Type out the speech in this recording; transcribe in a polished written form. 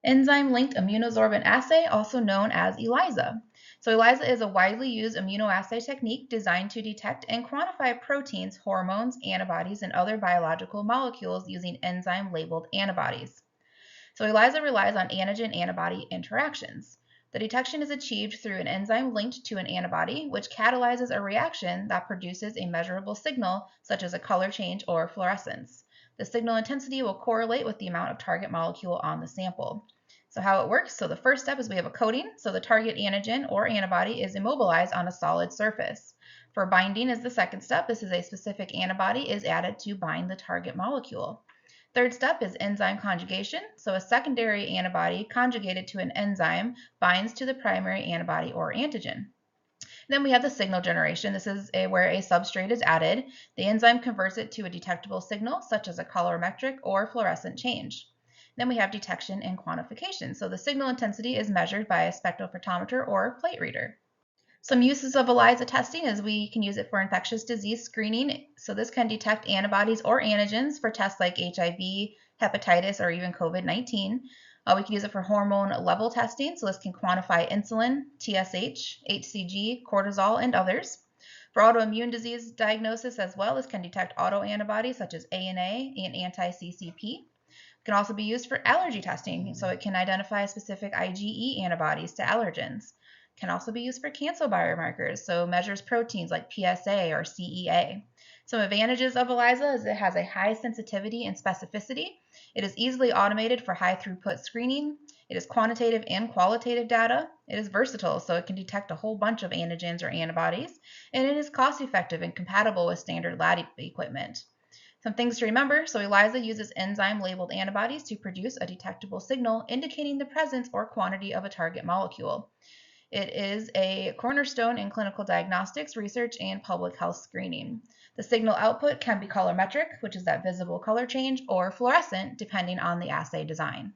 Enzyme-linked immunosorbent assay, also known as ELISA. So ELISA is a widely used immunoassay technique designed to detect and quantify proteins, hormones, antibodies, and other biological molecules using enzyme-labeled antibodies. So ELISA relies on antigen-antibody interactions. The detection is achieved through an enzyme linked to an antibody, which catalyzes a reaction that produces a measurable signal, such as a color change or fluorescence. The signal intensity will correlate with the amount of target molecule on the sample. So how it works, so the first step is we have a coating, so the target antigen or antibody is immobilized on a solid surface. For binding is the second step. This is a specific antibody is added to bind the target molecule. Third step is enzyme conjugation. So a secondary antibody conjugated to an enzyme binds to the primary antibody or antigen. Then we have the signal generation. This is where a substrate is added. The enzyme converts it to a detectable signal, such as a colorimetric or fluorescent change. Then we have detection and quantification. So the signal intensity is measured by a spectrophotometer or plate reader. Some uses of ELISA testing is we can use it for infectious disease screening. So this can detect antibodies or antigens for tests like HIV, hepatitis, or even COVID-19. We can use it for hormone level testing. So this can quantify insulin, TSH, HCG, cortisol, and others. For autoimmune disease diagnosis as well, this can detect autoantibodies such as ANA and anti-CCP. It can also be used for allergy testing. So it can identify specific IgE antibodies to allergens. Can also be used for cancer biomarkers, so measures proteins like PSA or CEA. Some advantages of ELISA is it has a high sensitivity and specificity. It is easily automated for high throughput screening. It is quantitative and qualitative data. It is versatile, so it can detect a whole bunch of antigens or antibodies. And it is cost effective and compatible with standard lab equipment. Some things to remember, so ELISA uses enzyme-labeled antibodies to produce a detectable signal indicating the presence or quantity of a target molecule. It is a cornerstone in clinical diagnostics, research, and public health screening. The signal output can be colorimetric, which is that visible color change, or fluorescent, depending on the assay design.